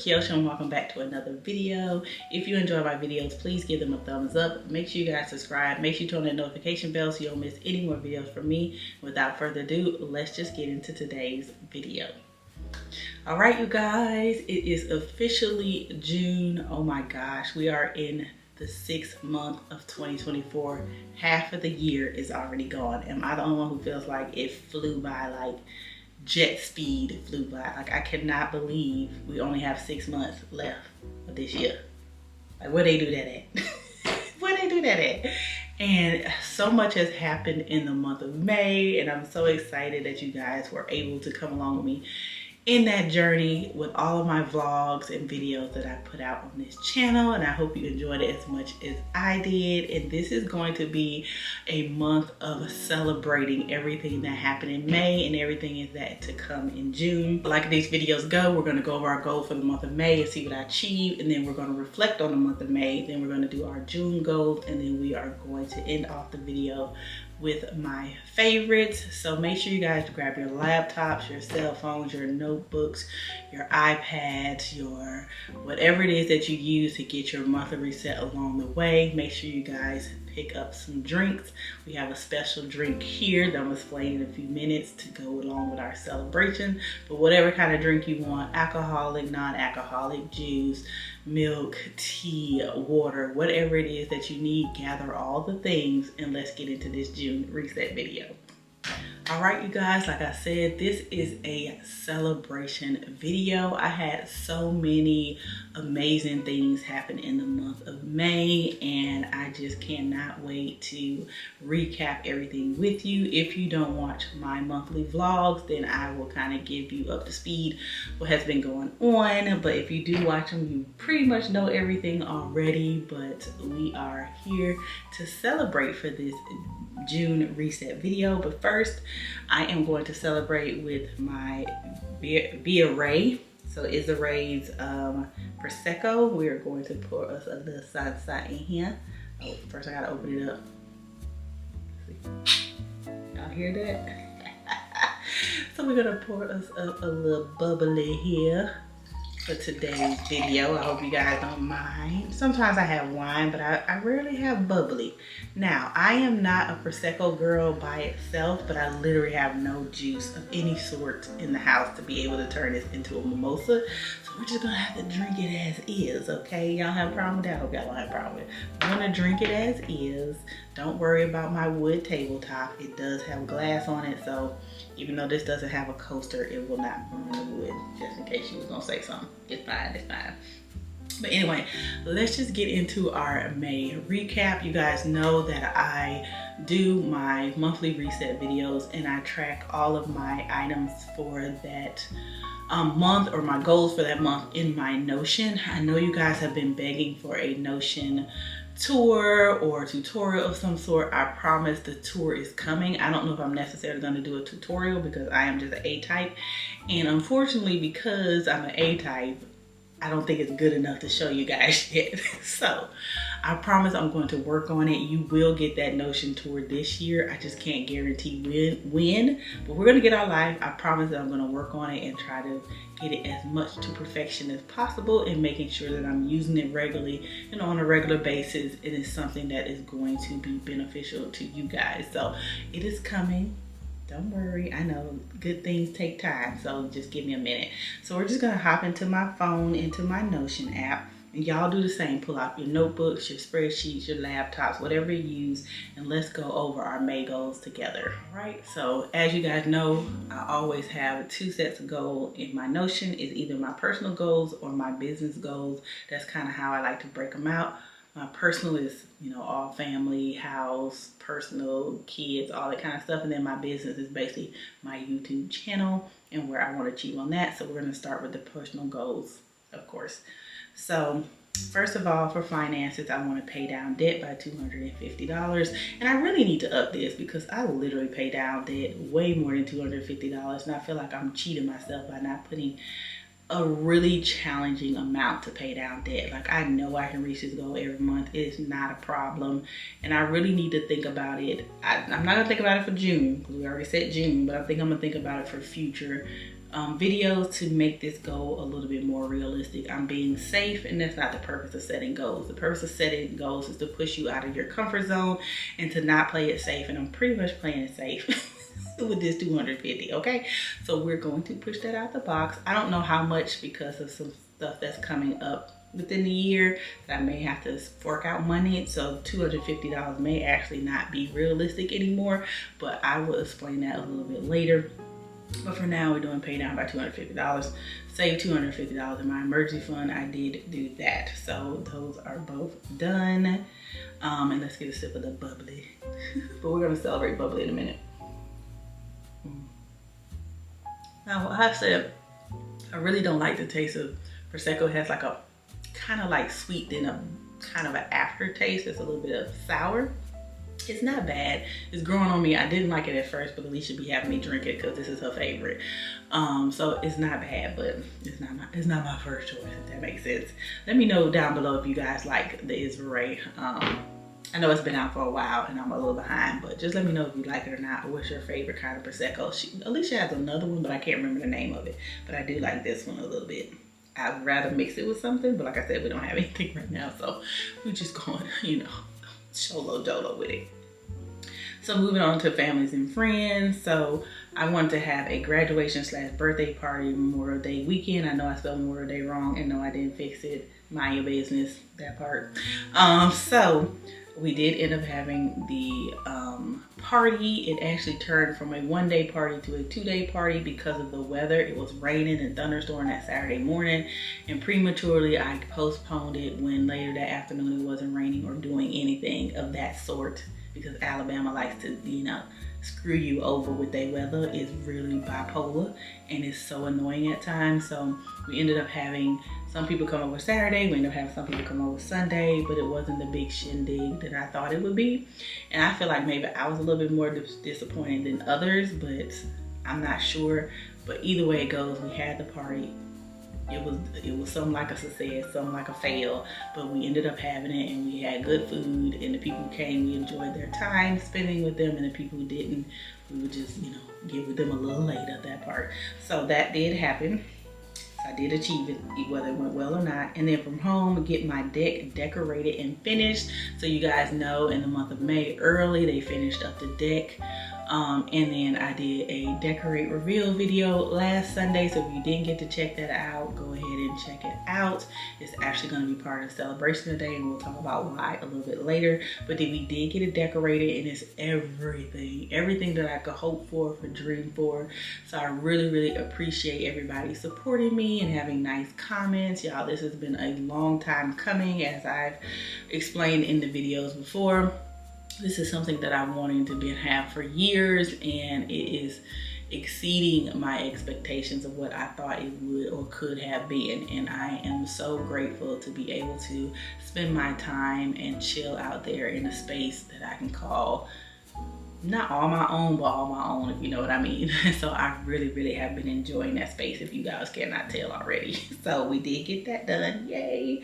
Kiosha and welcome back to another video. If you enjoy my videos, please give them a thumbs up. Make sure you guys subscribe. Make sure you turn on that notification bell so you don't miss any more videos from me. Without further ado, let's just get into today's video. All right, you guys, it is officially June. Oh my gosh, we are in the 6th month of 2024. Half of the year is already gone. Am I the only one who feels like it flew by like jet speed? It flew by. Like, I cannot believe we only have 6 months left of this year. Like, where they do that at? Where they do that at? And so much has happened in the month of May, and I'm so excited that you guys were able to come along with me in that journey with all of my vlogs and videos that I put out on this channel, and I hope you enjoyed it as much as I did. And this is going to be a month of celebrating everything that happened in May and everything is that to come in June. Like these videos go, we're going to go over our goal for the month of May and see what I achieved, and then we're going to reflect on the month of May, then we're going to do our June goals, and then we are going to end off the video with my favorites. So make sure you guys grab your laptops, your cell phones, your notebooks, your iPads, your whatever it is that you use to get your monthly reset along the way. Make sure you guys pick up some drinks. We have a special drink here that I'm gonna explain in a few minutes to go along with our celebration. But whatever kind of drink you want, alcoholic, non-alcoholic, juice, milk, tea, water, whatever it is that you need, gather all the things and let's get into this June reset video. All right, you guys, like I said, this is a celebration video. I had so many amazing things happen in the month of May, and I just cannot wait to recap everything with you. If you don't watch my monthly vlogs, then I will kind of give you up to speed what has been going on. But if you do watch them, you pretty much know everything already. But we are here to celebrate for this June reset video. But first, I am going to celebrate with my JEWLERY. So JEWLERY's Prosecco. We are going to pour us a little salsa in here. Oh, first I gotta open it up. Y'all hear that? So we're gonna pour us up a little bubbly here for today's video. I hope you guys don't mind. Sometimes I have wine, but I rarely have bubbly. Now, I am not a Prosecco girl by itself, but I literally have no juice of any sort in the house to be able to turn this into a mimosa. So we're just gonna have to drink it as is, okay? Y'all have a problem with that? I hope y'all don't have a problem with it. I'm gonna drink it as is. Don't worry about my wood tabletop. It does have glass on it, so even though this doesn't have a coaster, it will not burn the wood, just in case you was gonna say something. It's fine, it's fine. But anyway, let's just get into our May recap. You guys know that I do my monthly reset videos and I track all of my items for that month, or my goals for that month, in my Notion. I know you guys have been begging for a Notion tour or tutorial of some sort. I promise the tour is coming. I don't know if I'm necessarily going to do a tutorial because I am just an A-type, and unfortunately, because I'm an A-type, I don't think it's good enough to show you guys yet. So I promise I'm going to work on it. You will get that Notion tour this year. I just can't guarantee when, but we're going to get our life. I promise that I'm going to work on it and try to get it as much to perfection as possible, and making sure that I'm using it regularly and on a regular basis. It is something that is going to be beneficial to you guys. So it is coming. Don't worry, I know good things take time, so just give me a minute. So we're just gonna hop into my phone, into my Notion app, and y'all do the same. Pull out your notebooks, your spreadsheets, your laptops, whatever you use, and let's go over our May goals together. All right, so as you guys know, I always have 2 sets of goals in my Notion. It's either my personal goals or my business goals. That's kind of how I like to break them out. My personal is, you know, all family, house, personal, kids, all that kind of stuff. And then my business is basically my YouTube channel and where I want to achieve on that. So we're going to start with the personal goals, of course. So first of all, for finances, I want to pay down debt by $250. And I really need to up this because I literally pay down debt way more than $250. And I feel like I'm cheating myself by not putting a really challenging amount to pay down debt. Like, I know I can reach this goal every month. It's not a problem, and I really need to think about it. I'm not gonna think about it for June because we already said June, but I think I'm gonna think about it for future videos to make this goal a little bit more realistic. I'm being safe, and that's not the purpose of setting goals. The purpose of setting goals is to push you out of your comfort zone and to not play it safe, and I'm pretty much playing it safe with this 250, okay? So we're going to push that out the box. I don't know how much because of some stuff that's coming up within the year that I may have to fork out money, so $250 may actually not be realistic anymore, but I will explain that a little bit later. But for now, we're doing pay down by $250. Save $250 in my emergency fund. I did do that. So those are both done. And let's get a sip of the bubbly. But we're gonna celebrate bubbly in a minute. Now, I said, I really don't like the taste of Prosecco. It has like a kind of like sweet, then a kind of an aftertaste. It's a little bit of sour. It's not bad. It's growing on me. I didn't like it at first, but Alicia be having me drink it because this is her favorite. So it's not bad, but it's not my first choice, if that makes sense. Let me know down below if you guys like the JEWLERY. I know it's been out for a while and I'm a little behind, but just let me know if you like it or not, or what's your favorite kind of Prosecco. Alicia has another one, but I can't remember the name of it. But I do like this one a little bit. I'd rather mix it with something, but like I said, we don't have anything right now, so we're just going, you know, Cholo Dolo with it. So moving on to families and friends. So I wanted to have a graduation / birthday party Memorial Day weekend. I know I spelled Memorial Day wrong, and no, I didn't fix it. Mind your business, that part. So we did end up having the party. It actually turned from a 1-day party to a 2-day party because of the weather. It was raining and thunderstorming that Saturday morning, and prematurely I postponed it when later that afternoon it wasn't raining or doing anything of that sort, because Alabama likes to, you know, screw you over with their weather. It's really bipolar and it's so annoying at times. So we ended up having some people come over Saturday, we ended up having some people come over Sunday, but it wasn't the big shindig that I thought it would be. And I feel like maybe I was a little bit more disappointed than others, but I'm not sure. But either way it goes, we had the party. It was something like a success, something like a fail, but we ended up having it, and we had good food, and the people who came, we enjoyed their time spending with them, and the people who didn't, we would just, you know, get with them a little later, that part. So that did happen. I did achieve it, whether it went well or not. And then from home, get my deck decorated and finished. So you guys know, in the month of May, early, they finished up the deck. And then I did a decorate reveal video last Sunday. So if you didn't get to check that out, go ahead and check it out. It's actually going to be part of the celebration today, and we'll talk about why a little bit later. But then we did get it decorated, and it's everything that I could hope for, dream for. So I really, really appreciate everybody supporting me and having nice comments. Y'all, this has been a long time coming, as I've explained in the videos before. This is something that I wanted to have for years, and it is exceeding my expectations of what I thought it would or could have been. And I am so grateful to be able to spend my time and chill out there in a space that I can call not all my own, but all my own, if you know what I mean. So I really, really have been enjoying that space, if you guys cannot tell already. So we did get that done, yay.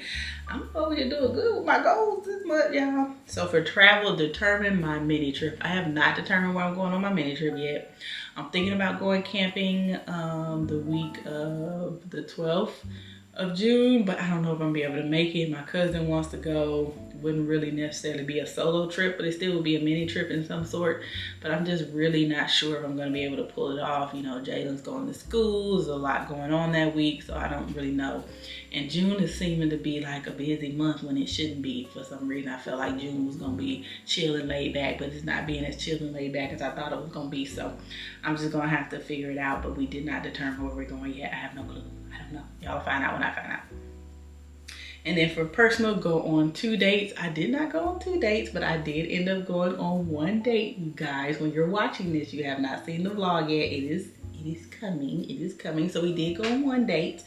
I'm over here doing good with my goals this month, y'all. So for travel, determine my mini trip. I have not determined where I'm going on my mini trip yet. I'm thinking about going camping the week of the 12th of June, but I don't know if I'm gonna be able to make it. My cousin wants to go. Wouldn't really necessarily be a solo trip, but it still would be a mini trip in some sort. But I'm just really not sure if I'm gonna be able to pull it off. You know, Jalen's going to school. There's a lot going on that week, so I don't really know. And June is seeming to be like a busy month when it shouldn't be. For some reason, I felt like June was gonna be chill and laid back, but it's not being as chill and laid back as I thought it was gonna be. So I'm just gonna have to figure it out, but we did not determine where we're going yet. I have no clue. I don't know. Y'all find out when I find out. And then for personal, go on 2 dates. I did not go on 2 dates, but I did end up going on 1 date, you guys. When you're watching this, you have not seen the vlog yet. It is coming. It is coming. So we did go on 1 date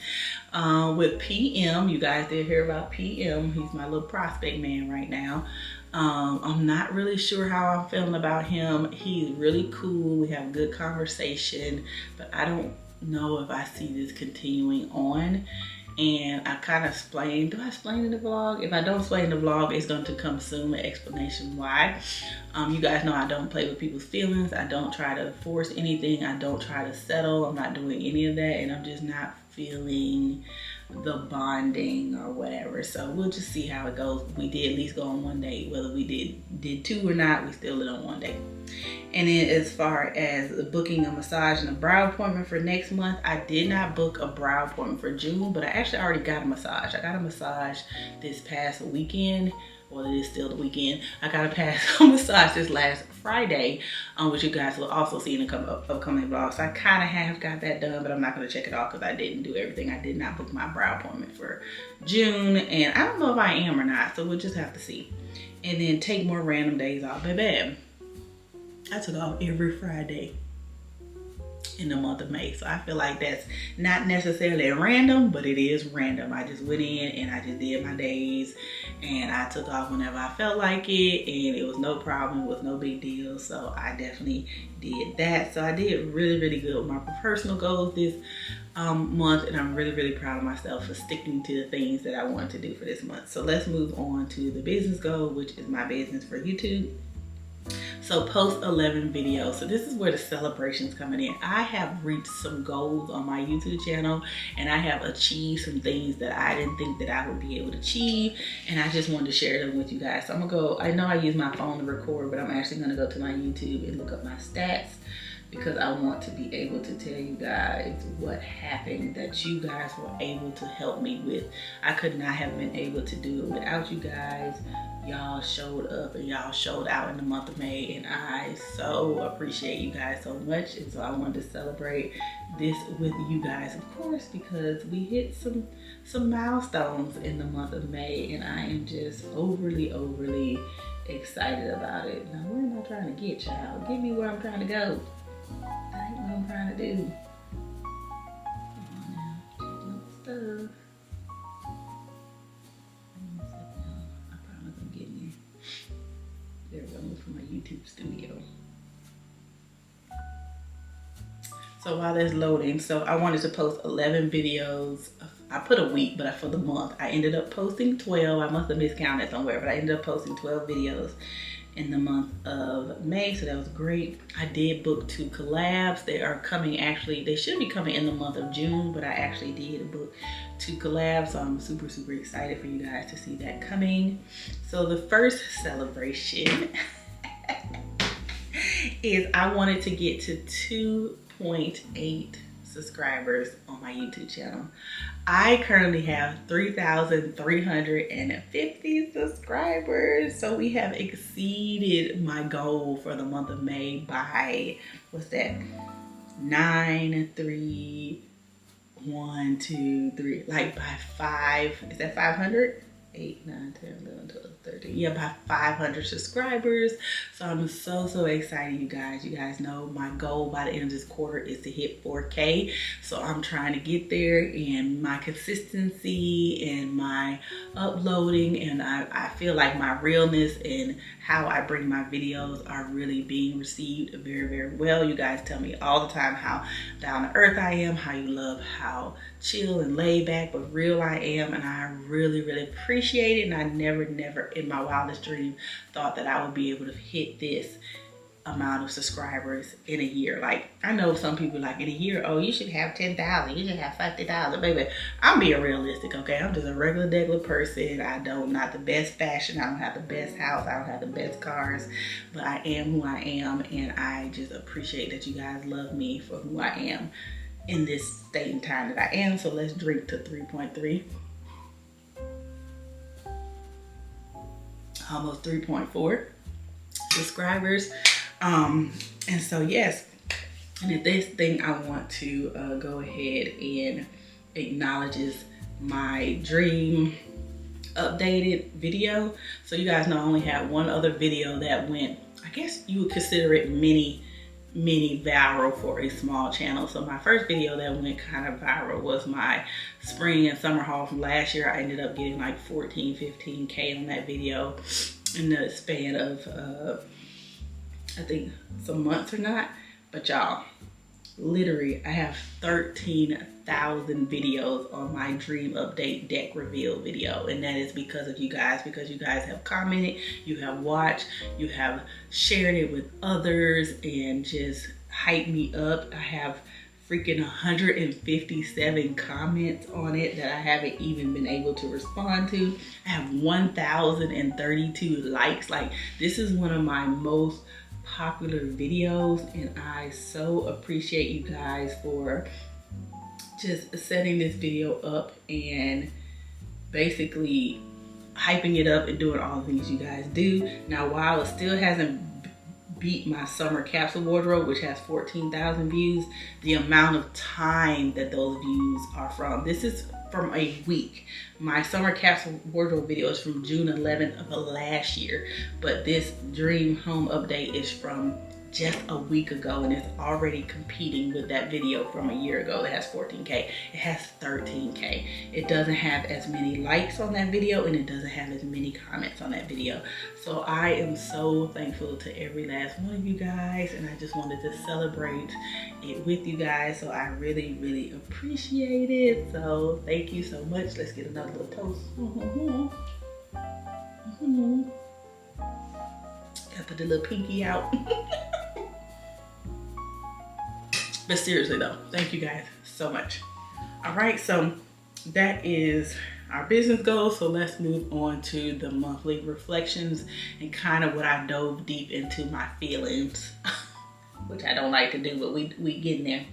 with PM. You guys did hear about PM. He's my little prospect man right now. I'm not really sure how I'm feeling about him. He's really cool. We have good conversation, but I don't know if I see this continuing on. and I kind of explained. Do I explain in the vlog? If I don't explain in the vlog, it's going to come soon, an explanation why. You guys know I don't play with people's feelings. I don't try to force anything. I don't try to settle. I'm not doing any of that, and I'm just not feeling the bonding or whatever. So we'll just see how it goes. We did at least go on one date. Whether we did two or not, we still did on one date. And then as far as booking a massage and a brow appointment for next month, I did not book a brow appointment for June, but I actually already got a massage. I got a massage this past weekend. Well, it is still the weekend. I got a massage this last Friday, which you guys will also see in the upcoming vlog. So I kind of have got that done, but I'm not going to check it off because I didn't do everything. I did not book my brow appointment for June, and I don't know if I am or not, so we'll just have to see. And then take more random days off. Baby, I took off every Friday in the month of May. So I feel like that's not necessarily random, but it is random. I just went in and I just did my days, and I took off whenever I felt like it, and it was no problem. It was no big deal. So I definitely did that. So I did really, really good with my personal goals this month, and I'm really, really proud of myself for sticking to the things that I wanted to do for this month. So let's move on to the business goal, which is my business for YouTube. So post 11 videos. So this is where the celebration's coming in. I have reached some goals on my YouTube channel, and I have achieved some things that I didn't think that I would be able to achieve, and I just wanted to share them with you guys. So I'm gonna go, I know I use my phone to record, but I'm actually gonna go to my YouTube and look up my stats, because I want to be able to tell you guys what happened that you guys were able to help me with. I could not have been able to do it without you guys. Y'all showed up and y'all showed out in the month of May, and I so appreciate you guys so much. And so I wanted to celebrate this with you guys, of course, because we hit some milestones in the month of May, and I am just overly excited about it. Now, where am I trying to get, child? Get me where I'm trying to go. That ain't what I'm trying to do. Come on now, checking up stuff. There we go, move from my YouTube studio. So while that's loading, so I wanted to post 11 videos. I put a week, but for the month, I ended up posting 12. I must have miscounted somewhere, but I ended up posting 12 videos in the month of May, so that was great. I did book 2 collabs. They are coming, actually, they should be coming in the month of June, but I actually did book 2 collabs, so I'm super excited for you guys to see that coming. So the first celebration is I wanted to get to 2.8 subscribers on my YouTube channel. I currently have 3,350 subscribers. So we have exceeded my goal for the month of May by, what's that? 9, 3, 1, 2, 3, like by 5, is that 500? 8, 9, 10, 11, 12, 13. Yeah, by 500 subscribers. So I'm so excited, you guys. You guys know my goal by the end of this quarter is to hit 4K. So I'm trying to get there, and my consistency and my uploading, and I feel like my realness and how I bring my videos are really being received very well. You guys tell me all the time how down to earth I am, how you love how chill and laid back but real I am, and I really appreciate it. And I never in my wildest dream thought that I would be able to hit this amount of subscribers in a year. Like, I know some people like in a year, oh, you should have 10,000, you should have 50,000. Baby, I'm being realistic, okay? I'm just a regular person. Not the best fashion, I don't have the best house, I don't have the best cars, but I am who I am, and I just appreciate that you guys love me for who I am in this state and time that I am. So let's drink to 3.3. Almost 3.4 subscribers. And so yes, and this thing I want to go ahead and acknowledges my dream updated video. So you guys know I only had one other video that went, I guess you would consider it mini viral for a small channel. So my first video that went kind of viral was my spring and summer haul from last year. I ended up getting like 14, 15K on that video in the span of I think some months or not. But y'all, literally, I have 13,000 videos on my dream update deck reveal video, and that is because of you guys, because you guys have commented, you have watched, you have shared it with others, and just hyped me up. I have freaking 157 comments on it that I haven't even been able to respond to. I have 1,032 likes. Like, this is one of my most popular videos, and I so appreciate you guys for just setting this video up and basically hyping it up and doing all the things you guys do. Now, while it still hasn't beat my summer capsule wardrobe, which has 14,000 views, the amount of time that those views are from, this is from a week. My summer capsule wardrobe video is from June 11th of last year, but this dream home update is from just a week ago, and it's already competing with that video from a year ago that has 14K. It has 13K. It doesn't have as many likes on that video, and it doesn't have as many comments on that video. So I am so thankful to every last one of you guys, and I just wanted to celebrate it with you guys. So I really, really appreciate it. So thank you so much. Let's get another little toast. Gotta put the little pinky out. But seriously though, thank you guys so much. All right, so that is our business goals. So let's move on to the monthly reflections and kind of what I dove deep into my feelings, which I don't like to do, but we getting there,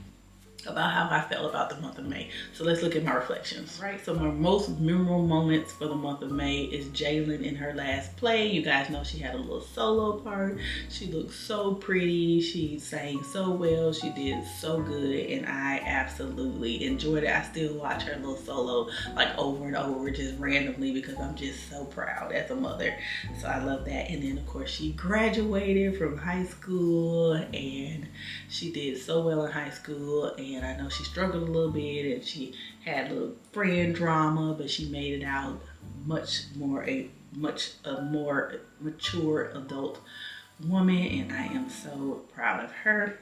about how I felt about the month of May. So let's look at my reflections. Right, so my most memorable moments for the month of May is Jalen in her last play. You guys know she had a little solo part. She looked so pretty. She sang so well. She did so good, and I absolutely enjoyed it. I still watch her little solo like over and over just randomly because I'm just so proud as a mother. So I love that. And then of course she graduated from high school, and she did so well in high school. And I know she struggled a little bit, and she had a little friend drama, but she made it out much more mature adult woman, and I am so proud of her.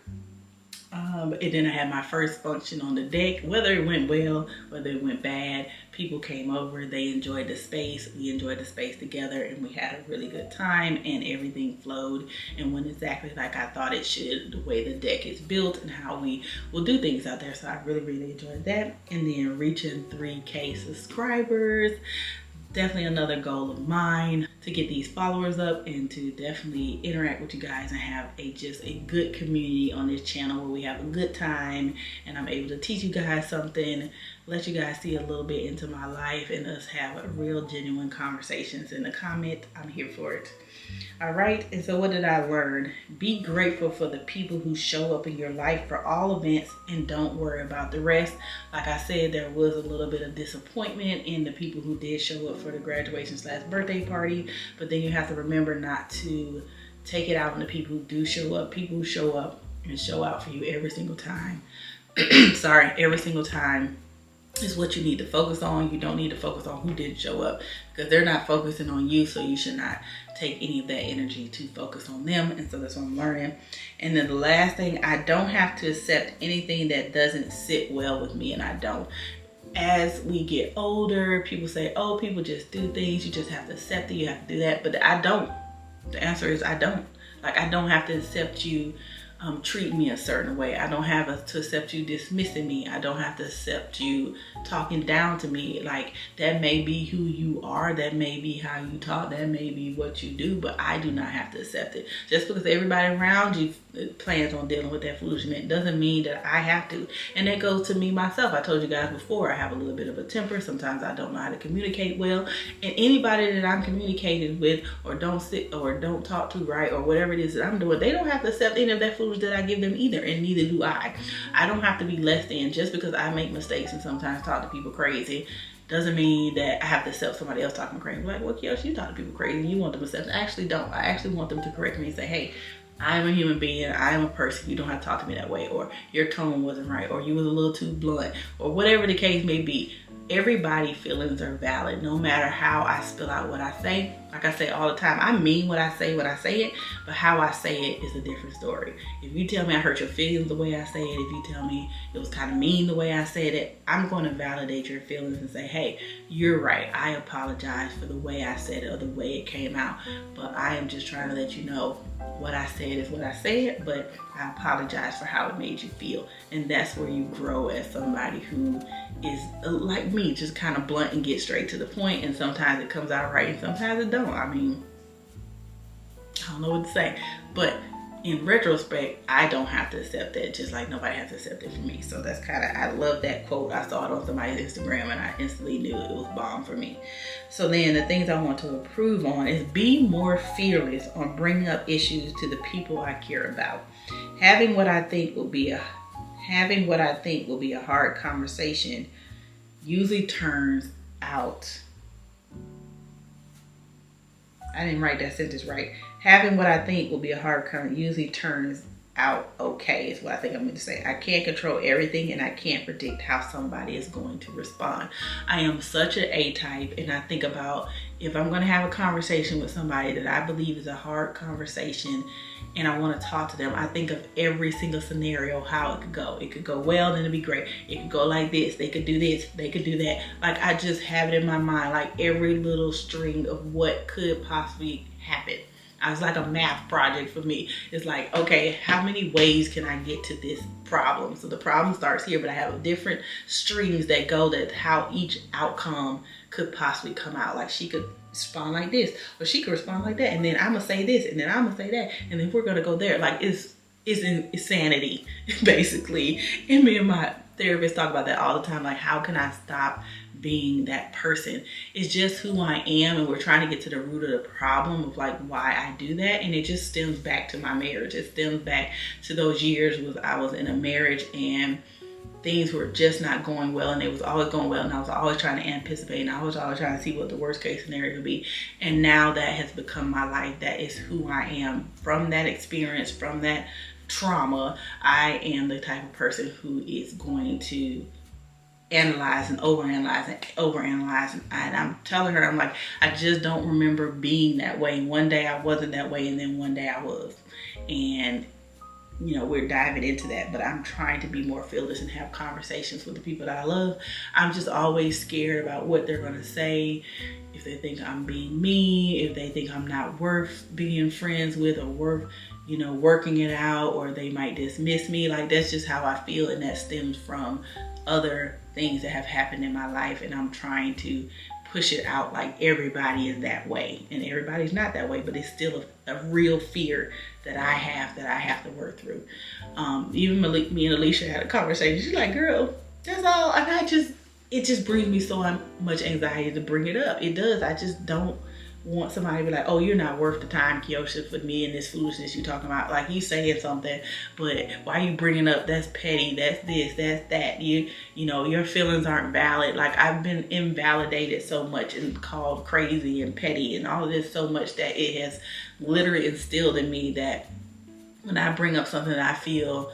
And then I had my first function on the deck. Whether it went well, whether it went bad, people came over, they enjoyed the space, we enjoyed the space together, and we had a really good time, and everything flowed and went exactly like I thought it should, the way the deck is built and how we will do things out there. So I really, really enjoyed that. And then reaching 3K subscribers, definitely another goal of mine, to get these followers up and to definitely interact with you guys and have just a good community on this channel where we have a good time, and I'm able to teach you guys something, let you guys see a little bit into my life, and us have a real genuine conversations in the comment. I'm here for it. All right, and so what did I learn? Be grateful for the people who show up in your life for all events, and don't worry about the rest. Like I said, there was a little bit of disappointment in the people who did show up for the graduation/birthday party, but then you have to remember not to take it out on the people who do show up. People who show up and show out for you every single time. Sorry, every single time is what you need to focus on. You don't need to focus on who didn't show up, because they're not focusing on you, so you should not take any of that energy to focus on them. And so that's what I'm learning. And then the last thing, I don't have to accept anything that doesn't sit well with me, and I don't. As we get older, people say, oh, people just do things, you just have to accept it, you have to do that. But I don't. The answer is I don't. Like, I don't have to accept you treat me a certain way. I don't have to accept you dismissing me. I don't have to accept you talking down to me. Like, that may be who you are, that may be how you talk, that may be what you do, but I do not have to accept it. Just because everybody around you plans on dealing with that foolishness doesn't mean that I have to. And that goes to me myself. I told you guys before, I have a little bit of a temper. Sometimes I don't know how to communicate well, and anybody that I'm communicating with or don't talk to right, or whatever it is that I'm doing, they don't have to accept any of that foolishness that I give them either, and neither do I. I don't have to be less than. Just because I make mistakes and sometimes talk to people crazy doesn't mean that I have to accept somebody else talking crazy. Like, well, Kyoshi, you talk to people crazy and you want them to accept. I actually don't. I actually want them to correct me and say, hey, I'm a human being, I'm a person, you don't have to talk to me that way, or your tone wasn't right, or you was a little too blunt, or whatever the case may be. Everybody's feelings are valid. No matter how I spill out what I say, Like I say all the time, I mean what I say when I say it, but how I say it is a different story. If you tell me I hurt your feelings the way I say it, if you tell me it was kind of mean the way I said it, I'm going to validate your feelings and say, hey, you're right. I apologize for the way I said it or the way it came out. But I am just trying to let you know what I said is what I said, but I apologize for how it made you feel. And that's where you grow as somebody who is like me, just kind of blunt and get straight to the point. And sometimes it comes out right and sometimes it don't. I mean, I don't know what to say. But in retrospect, I don't have to accept that, just like nobody has to accept it for me. So that's kind of, I love that quote. I saw it on somebody's Instagram and I instantly knew it was bomb for me. So then the things I want to improve on is be more fearless on bringing up issues to the people I care about. Having what I think will be a hard conversation usually turns out. I didn't write that sentence right. Having what I think will be a hard conversation usually turns out okay, is what I think I'm going to say. I can't control everything and I can't predict how somebody is going to respond. I am such an A-type, and I think about if I'm going to have a conversation with somebody that I believe is a hard conversation and I want to talk to them, I think of every single scenario, how it could go. It could go well, then it'd be great. It could go like this. They could do this. They could do that. Like, I just have it in my mind, like every little string of what could possibly happen. It's like a math project for me. It's like, okay, how many ways can I get to this problem? So the problem starts here, but I have different strings that go that how each outcome could possibly come out. Like, she could respond like this, or she could respond like that, and then I'm gonna say this, and then I'm gonna say that, and then we're gonna go there. Like, it's insanity, basically. And me and my therapist talk about that all the time. Like, how can I stop being that person? It's just who I am, and we're trying to get to the root of the problem of like why I do that. And it just stems back to my marriage. It stems back to those years when I was in a marriage and things were just not going well, and it was always going well, and I was always trying to anticipate, and I was always trying to see what the worst case scenario could be. And now that has become my life. That is who I am. From that experience, from that trauma, I am the type of person who is going to analyze and overanalyze. And I'm telling her, I'm like, I just don't remember being that way. One day I wasn't that way, and then one day I was. And you know, we're diving into that, but I'm trying to be more fearless and have conversations with the people that I love. I'm just always scared about what they're going to say, if they think I'm being mean, if they think I'm not worth being friends with, or worth, you know, working it out, or they might dismiss me. Like, that's just how I feel, and that stems from other things that have happened in my life, and I'm trying to push it out like everybody is that way, and everybody's not that way, but it's still a real fear that I have to work through. Even me and Alicia had a conversation. She's like, girl, that's all. And it just brings me so much anxiety to bring it up. It does. I just don't want somebody to be like, oh, you're not worth the time, Kiosha, for me and this foolishness you talking about. Like, you saying something, but why you bringing up, that's petty, that's this, that's that. You know, your feelings aren't valid. Like, I've been invalidated so much and called crazy and petty and all of this so much that it has literally instilled in me that when I bring up something that I feel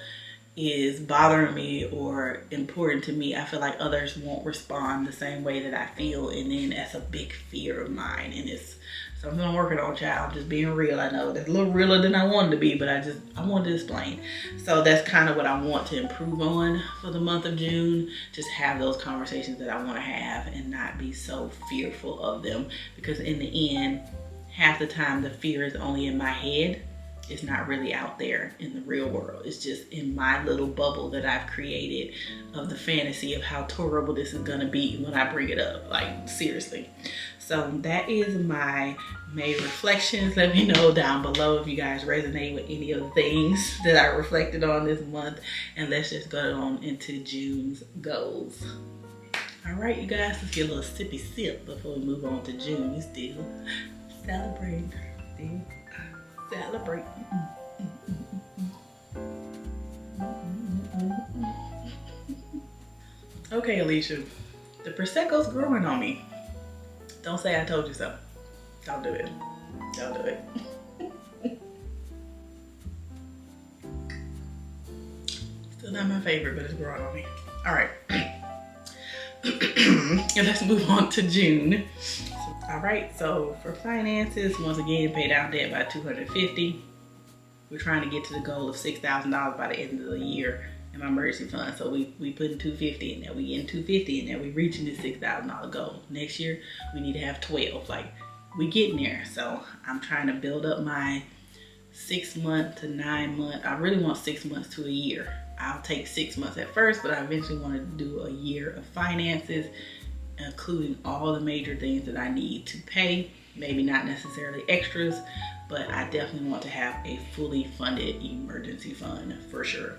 is bothering me or important to me, I feel like others won't respond the same way that I feel, and then that's a big fear of mine, and it's something I'm working on, child. I'm just being real. I know that's a little realer than I wanted to be, but I wanted to explain. So that's kind of what I want to improve on for the month of June. Just have those conversations that I want to have and not be so fearful of them, because in the end, half the time the fear is only in my head. It's not really out there in the real world. It's just in my little bubble that I've created of the fantasy of how terrible this is gonna be when I bring it up. Like, seriously. So that is my May reflections. Let me know down below if you guys resonate with any of the things that I reflected on this month. And let's just go on into June's goals. All right, you guys, let's get a little sippy sip before we move on to June. We still celebrating. Celebrate. Okay, Alicia, the Prosecco's growing on me. Don't say I told you so. Don't do it. Don't do it. Still not my favorite, but it's growing on me. All right. And let's move on to June. All right, so for finances, once again, pay down debt by $250. We're trying to get to the goal of $6,000 by the end of the year in my emergency fund. So we putting $250 in there. We getting $250 in there. We reaching the $6,000 goal. Next year, we need to have 12. Like, we getting there. So I'm trying to build up my 6 month to 9 month. I really want 6 months to a year. I'll take 6 months at first, but I eventually want to do a year of finances, including all the major things that I need to pay. Maybe not necessarily extras, but I definitely want to have a fully funded emergency fund for sure.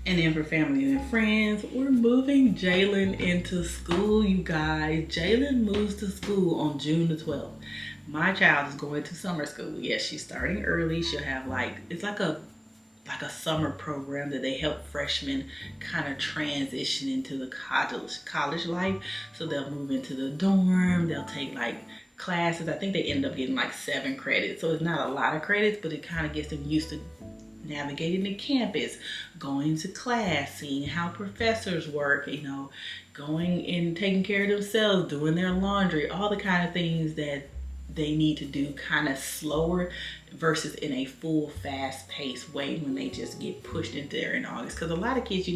And then for family and friends, we're moving Jalen into school, you guys. Jalen moves to school on June the 12th. My child is going to summer school. Yes, she's starting early. She'll have it's like a summer program that they help freshmen kind of transition into the college life. So they'll move into the dorm, they'll take classes. I think they end up getting 7 credits. So it's not a lot of credits, but it kind of gets them used to navigating the campus, going to class, seeing how professors work, going and taking care of themselves, doing their laundry, all the kind of things that they need to do kind of slower versus in a full fast-paced way when they just get pushed into there in August. Because a lot of kids,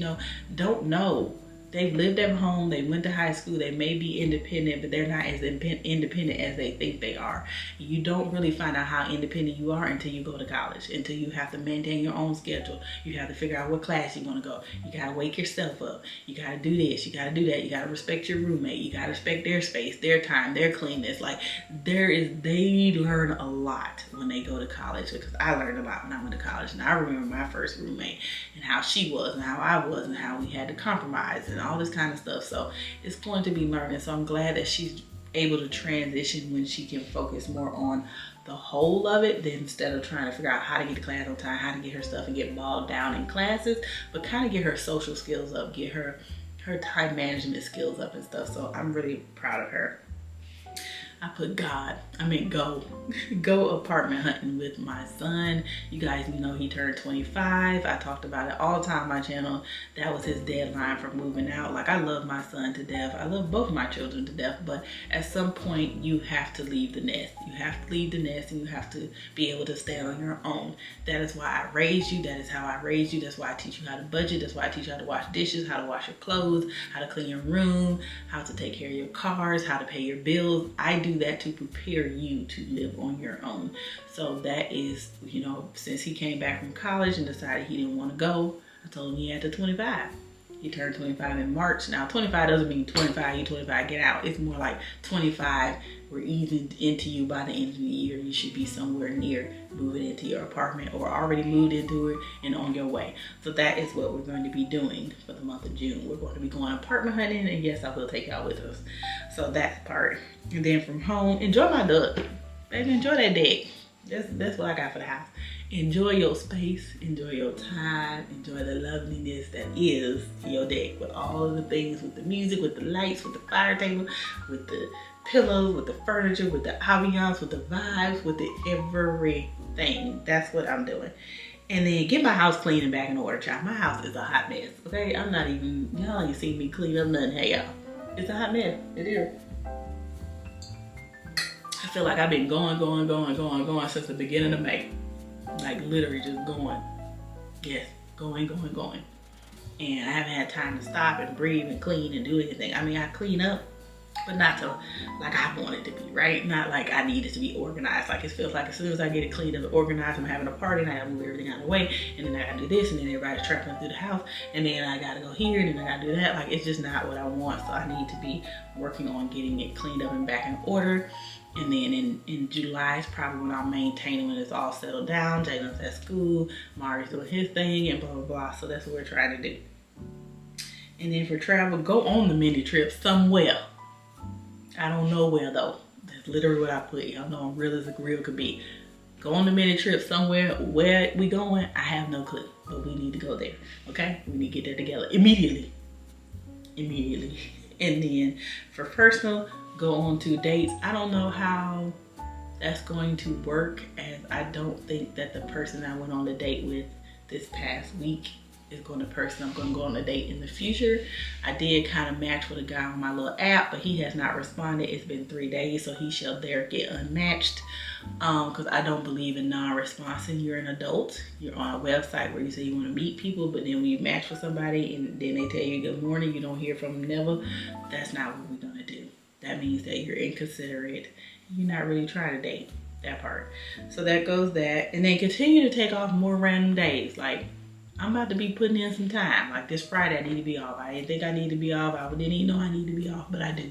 don't know. They've lived at home, they went to high school, they may be independent, but they're not as independent as they think they are. You don't really find out how independent you are until you go to college, until you have to maintain your own schedule. You have to figure out what class you want to go. You got to wake yourself up. You got to do this, you got to do that. You got to respect your roommate. You got to respect their space, their time, their cleanness. They learn a lot when they go to college, because I learned a lot when I went to college. And I remember my first roommate and how she was and how I was and how we had to compromise and all this kind of stuff. So it's going to be learning. So I'm glad that she's able to transition when she can focus more on the whole of it, than instead of trying to figure out how to get to class on time, how to get her stuff and get bogged down in classes, but kind of get her social skills up, get her time management skills up and stuff. So I'm really proud of her. I put go apartment hunting with my son. You guys he turned 25. I talked about it all the time on my channel. That was his deadline for moving out. I love my son to death. I love both of my children to death, but at some point you have to leave the nest. You have to leave the nest and you have to be able to stand on your own. That is why I raised you. That is how I raised you. That's why I teach you how to budget. That's why I teach you how to wash dishes, how to wash your clothes, how to clean your room, how to take care of your cars, how to pay your bills. I do that to prepare you to live on your own. So that is, since he came back from college and decided he didn't want to go, I told him he had to 25. He turned 25 in March. Now 25 doesn't mean 25, you 25, get out. It's more like 25, we're easing into you by the end of the year. You should be somewhere near moving into your apartment or already moved into it and on your way. So that is what we're going to be doing for the month of June. We're going to be going apartment hunting, and yes, I will take y'all with us. So that part. And then from home, enjoy my duck. Baby, enjoy that deck. That's what I got for the house. Enjoy your space, enjoy your time, enjoy the loveliness that is your deck, with all of the things, with the music, with the lights, with the fire table, with the pillows, with the furniture, with the ambiance, with the vibes, with the everything. That's what I'm doing. And then get my house clean and back in order, child. My house is a hot mess, okay? Y'all ain't seen me clean up nothing. Hey, y'all. It's a hot mess. It is. I feel like I've been going since the beginning of May. Literally just going. Yes, going. And I haven't had time to stop and breathe and clean and do anything. I clean up, but not to I want it to be, right? Not like I need it to be organized. It feels like as soon as I get it cleaned up and organized, I'm having a party and I gotta move everything out of the way, and then I gotta do this, and then everybody's trampling through the house, and then I gotta go here, and then I gotta do that. It's just not what I want. So I need to be working on getting it cleaned up and back in order. And then in July is probably when I'll maintain it when it's all settled down. Jalen's at school, Margaret's doing his thing, and blah, blah, blah. So that's what we're trying to do. And then for travel, go on the mini trip somewhere. I don't know where though. That's literally what I put. Y'all know I'm real as a grill could be. Go on the mini trip somewhere. Where we going, I have no clue. But we need to go there, okay? We need to get there together immediately. And then for personal, go on 2 dates. I don't know how that's going to work, as I don't think that the person I went on the date with this past week is going to the person I'm going to go on a date in the future. I did kind of match with a guy on my little app, but he has not responded. It's been 3 days, so he shall dare get unmatched. Because I don't believe in non-responsing. You're an adult. You're on a website where you say you want to meet people, but then when you match with somebody and then they tell you good morning, you don't hear from them never. That's not what we're going to do. That means that you're inconsiderate. You're not really trying to date. That part. So that goes that. And then continue to take off more random days. Like, I'm about to be putting in some time. Like this Friday, I need to be off. I didn't think I need to be off. I didn't even know I need to be off, but I do.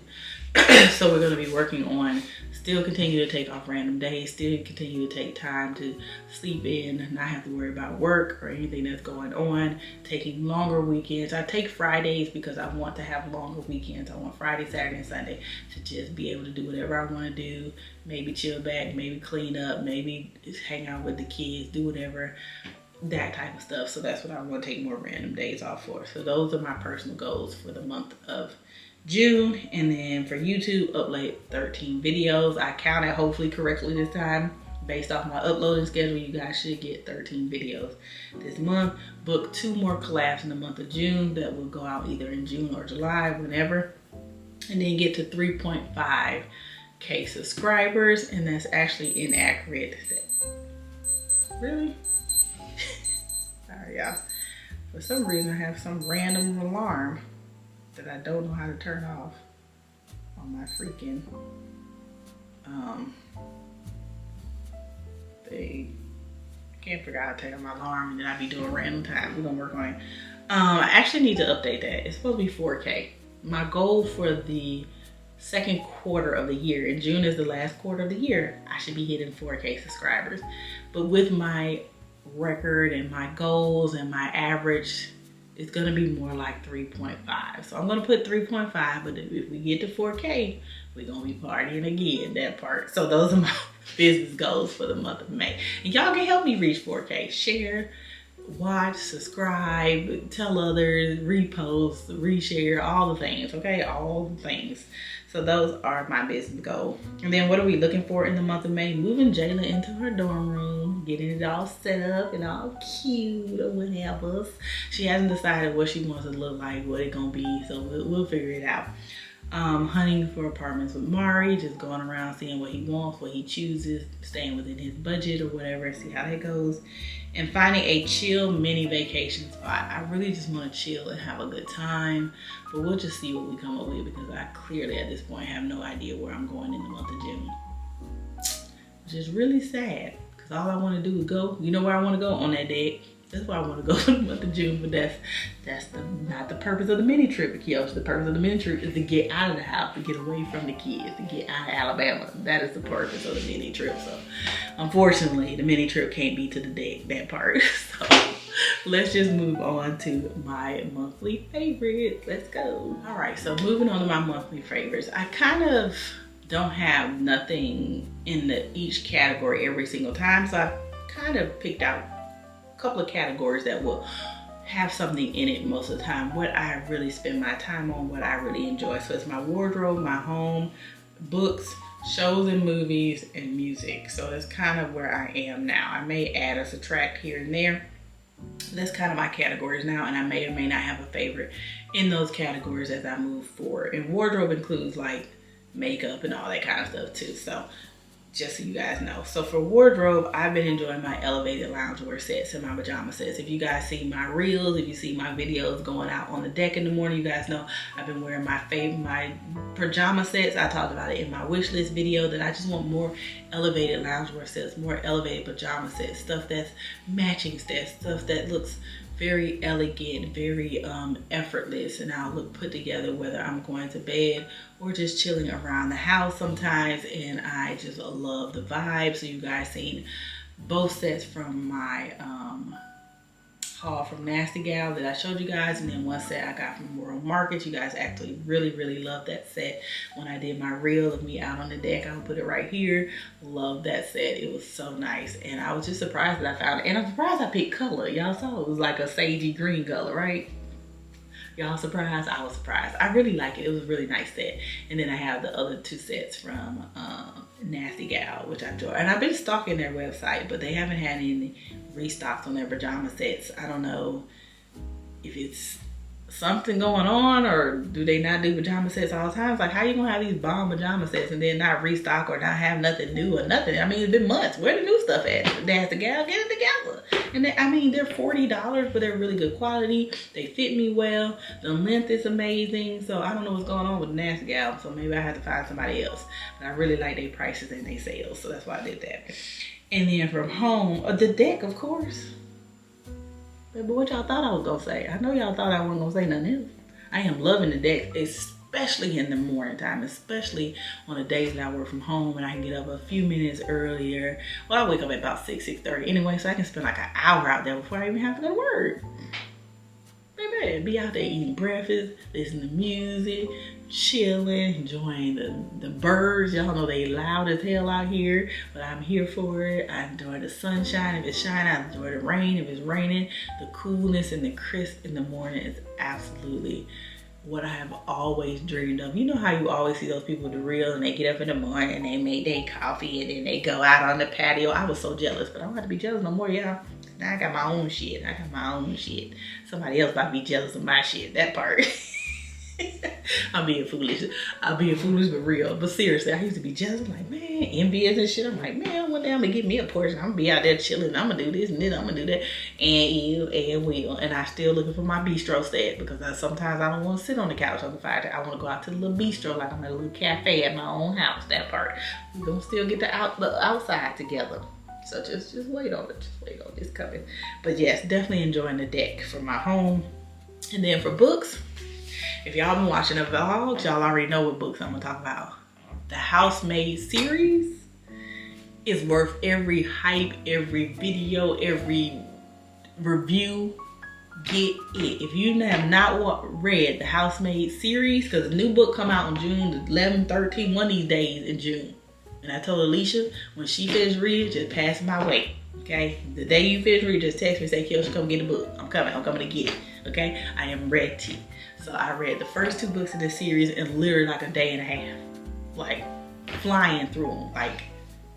So we're going to be working on still continue to take off random days, still continue to take time to sleep in, not have to worry about work or anything that's going on, taking longer weekends. I take Fridays because I want to have longer weekends. I want Friday, Saturday, and Sunday to just be able to do whatever I want to do, maybe chill back, maybe clean up, maybe just hang out with the kids, do whatever, that type of stuff. So that's what I want to take more random days off for. So those are my personal goals for the month of June. And then for YouTube, upload 13 videos. I counted hopefully correctly this time. Based off my uploading schedule, you guys should get 13 videos this month. Book 2 more collabs in the month of June that will go out either in June or July, whenever. And then get to 3.5K subscribers. And that's actually inaccurate. Really? Sorry, y'all. For some reason, I have some random alarm that I don't know how to turn off on my freaking thing. I can't figure out how to turn on my alarm, and then I be doing random time. We're gonna work on it. I actually need to update that. It's supposed to be 4K. My goal for the second quarter of the year, and June is the last quarter of the year, I should be hitting 4K subscribers. But with my record and my goals and my average, it's gonna be more like 3.5. So I'm gonna put 3.5, but if we get to 4K, we're gonna be partying again, that part. So those are my business goals for the month of May. And y'all can help me reach 4K. Share, watch, subscribe, tell others, repost, reshare, all the things, okay? All the things. So those are my business goals. And then what are we looking for in the month of May? Moving Jayla into her dorm room, getting it all set up and all cute or whatever. She hasn't decided what she wants to look like, what it's gonna be, so we'll figure it out. Hunting for apartments with Mari, just going around seeing what he wants, what he chooses, staying within his budget or whatever, see how that goes. And finding a chill mini vacation spot. I really just want to chill and have a good time, but we'll just see what we come up with, because I clearly at this point have no idea where I'm going in the month of June, which is really sad, because all I want to do is go. You know where I want to go? On that date. That's why I want to go for the month of June, but that's not the purpose of the mini trip, Kyosh. The purpose of the mini trip is to get out of the house, to get away from the kids, to get out of Alabama. That is the purpose of the mini trip. So unfortunately, the mini trip can't be to the date, that part. So let's just move on to my monthly favorites. Let's go. All right, so moving on to my monthly favorites. I kind of don't have nothing in each category every single time, so I kind of picked out couple of categories that will have something in it most of the time, what I really spend my time on, what I really enjoy. So it's my wardrobe, my home, books, shows and movies, and music. So that's kind of where I am now. I may add or subtract here and there. That's kind of my categories now, and I may or may not have a favorite in those categories as I move forward. And wardrobe includes like makeup and all that kind of stuff too. So just so you guys know. So for wardrobe, I've been enjoying my elevated loungewear sets and my pajama sets. If you guys see my reels, if you see my videos going out on the deck in the morning, you guys know I've been wearing my pajama sets. I talked about it in my wish list video that I just want more elevated loungewear sets, more elevated pajama sets, stuff that's matching sets, stuff that looks very elegant, very effortless, and I'll look put together whether I'm going to bed or just chilling around the house sometimes, and I just love the vibe. So you guys seen both sets from my haul from Nasty Gal that I showed you guys, and then one set I got from World Market. You guys actually really loved that set when I did my reel of me out on the deck. I'll put it right here. Love that set. It was so nice, and I was just surprised that I found it, and I'm surprised I picked color. Y'all saw it was like a sagey green color, right? Y'all surprised? I was surprised. I really like it. It was a really nice set. And then I have the other two sets from Nasty Gal, which I enjoy. And I've been stalking their website, but they haven't had any restocks on their pajama sets. I don't know if it's something going on, or do they not do pajama sets all the time? It's like, how you gonna have these bomb pajama sets and then not restock or not have nothing new or nothing? I mean, it's been months. Where the new stuff at? That's the gal, get it together. And then, I mean, they're $40, but they're really good quality. They fit me well. The length is amazing. So I don't know what's going on with Nasty Gal. So maybe I have to find somebody else. But I really like their prices and their sales. So that's why I did that. And then from home, the deck, of course. But what y'all thought I was gonna say? I know y'all thought I wasn't gonna say nothing else. I am loving the deck, especially in the morning time, especially on the days that I work from home and I can get up a few minutes earlier. Well, I wake up at about 6:30 anyway, so I can spend like an hour out there before I even have to go to work. Baby, be out there eating breakfast, listening to music, chilling, enjoying the birds. Y'all know they loud as hell out here, but I'm here for it. I enjoy the sunshine if it's shining. I enjoy the rain if it's raining. The coolness and the crisp in the morning is absolutely what I have always dreamed of. You know how you always see those people with the reel and they get up in the morning and they make their coffee and then they go out on the patio. I was so jealous, but I don't have to be jealous no more, y'all. Now I got my own shit. I got my own shit. Somebody else might be jealous of my shit. That part. I'm being foolish. I'm being foolish but real. But seriously, I used to be jealous. I'm like, man, envious and shit. I'm like, man, one day I'm gonna get me a portion. I'm gonna be out there chilling. I'm gonna do this and then I'm gonna do that. And will. And I still looking for my bistro set because sometimes I don't want to sit on the couch on the fire. I want to go out to the little bistro like I'm at a little cafe at my own house. That part. We're gonna still get the outside together. So just wait on it. Just wait on it. It's coming. But yes, definitely enjoying the deck for my home. And then for books, if y'all been watching the vlogs, y'all already know what books I'm gonna talk about. The Housemaid series is worth every hype, every video, every review. Get it. If you have not read the Housemaid series, because the new book come out on June 11, 13, one of these days in June. And I told Alicia, when she finished reading, just pass my way, okay? The day you finish reading, just text me, say, Kelsey, come get the book. I'm coming to get it, okay? I am ready. So I read the first 2 books in this series in literally like a day and a half. Like, flying through them. Like,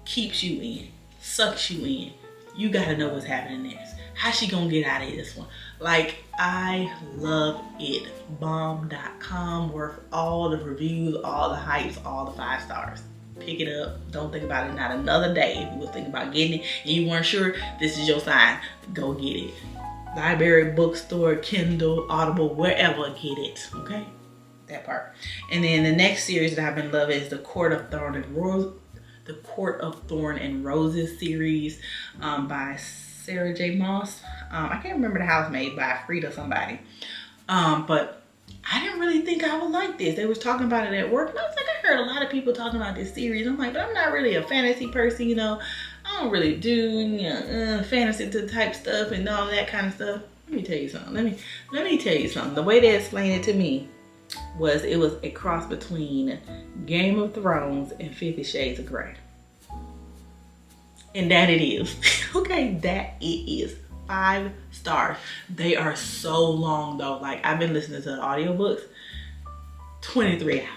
keeps you in, sucks you in. You gotta know what's happening next. How's she gonna get out of this one? Like, I love it. Bomb.com, worth all the reviews, all the hypes, all the 5 stars. Pick it up. Don't think about it not another day. If you was thinking about getting it and you weren't sure, this is your sign. Go get it. Library, bookstore, Kindle, Audible, wherever, get it. Okay? That part. And then the next series that I've been loving is the Court of Thorn and Roses series by Sarah J. Maas. I can't remember the Housemaid by Frida somebody. But I didn't really think I would like this. They was talking about it at work. And I was like, I heard a lot of people talking about this series. I'm like, but I'm not really a fantasy person, you know. I don't really do fantasy type stuff and all that kind of stuff. Let me tell you something. Let me tell you something. The way they explained it to me was it was a cross between Game of Thrones and 50 Shades of Grey. And that it is. Okay, that it is. 5 stars. They are so long though. Like, I've been listening to the audiobooks, 23 hours.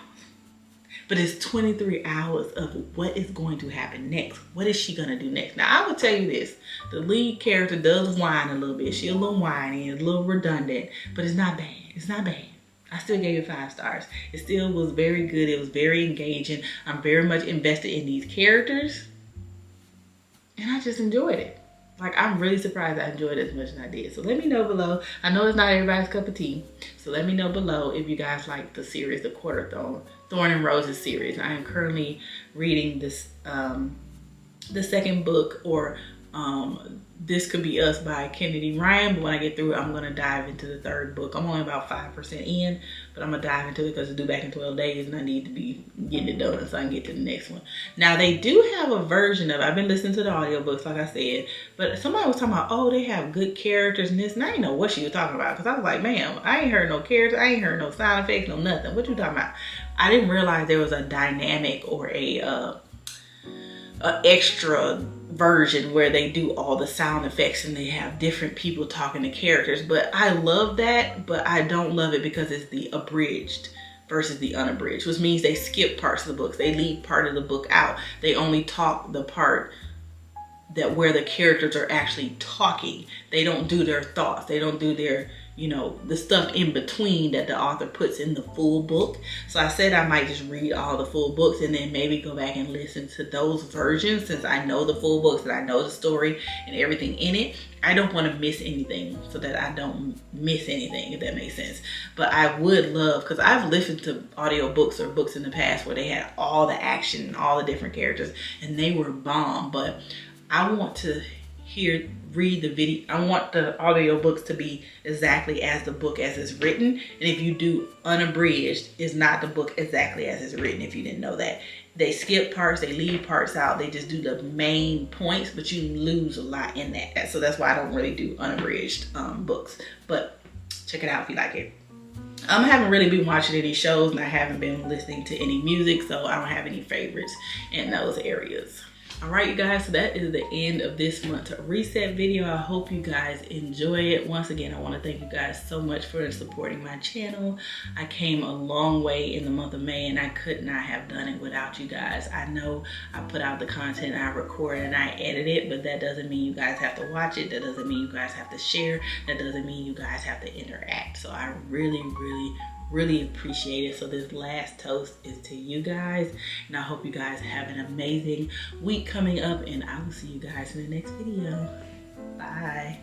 But it's 23 hours of what is going to happen next. What is she gonna do next? Now, I will tell you this. The lead character does whine a little bit. She's a little whiny, a little redundant, but it's not bad. It's not bad. I still gave it 5 stars. It still was very good. It was very engaging. I'm very much invested in these characters. And I just enjoyed it. Like, I'm really surprised I enjoyed it as much as I did. So let me know below. I know it's not everybody's cup of tea. So let me know below if you guys like the series, the Court of Thorn and Roses series. I am currently reading this, the second book, or This Could Be Us by Kennedy Ryan. But when I get through it, I'm going to dive into the 3rd book. I'm only about 5% in, but I'm going to dive into it because it's due back in 12 days and I need to be getting it done so I can get to the next one. Now, they do have a version of it. I've been listening to the audiobooks, like I said, but somebody was talking about, oh, they have good characters and this, and I didn't know what she was talking about because I was like, man, I ain't heard no characters. I ain't heard no sound effects, no nothing. What you talking about? I didn't realize there was a dynamic or a extra version where they do all the sound effects and they have different people talking to characters. But I love that, but I don't love it because it's the abridged versus the unabridged, which means they skip parts of the books. They leave part of the book out. They only talk the part that where the characters are actually talking. They don't do their thoughts. They don't do their, you know, the stuff in between that the author puts in the full book. So I said I might just read all the full books and then maybe go back and listen to those versions, since I know the full books and I know the story and everything in it. I don't want to miss anything, so that I don't miss anything, if that makes sense. But I would love, because I've listened to audiobooks or books in the past where they had all the action and all the different characters and they were bomb, but I want to read the video. I want the audiobooks to be exactly as the book as it's written. And if you do unabridged, it's not the book exactly as it's written, if you didn't know that. They skip parts, they leave parts out, they just do the main points, but you lose a lot in that. So that's why I don't really do unabridged books. But check it out if you like it. I haven't really been watching any shows and I haven't been listening to any music, so I don't have any favorites in those areas. All right, you guys, so that is the end of this month's reset video. I hope you guys enjoy it. Once again, I want to thank you guys so much for supporting my channel. I came a long way in the month of May and I could not have done it without you guys. I know I put out the content, I record and I edit it, but that doesn't mean you guys have to watch it. That doesn't mean you guys have to share. That doesn't mean you guys have to interact. So I really appreciate it. So this last toast is to you guys, and I hope you guys have an amazing week coming up, and I will see you guys in the next video. Bye.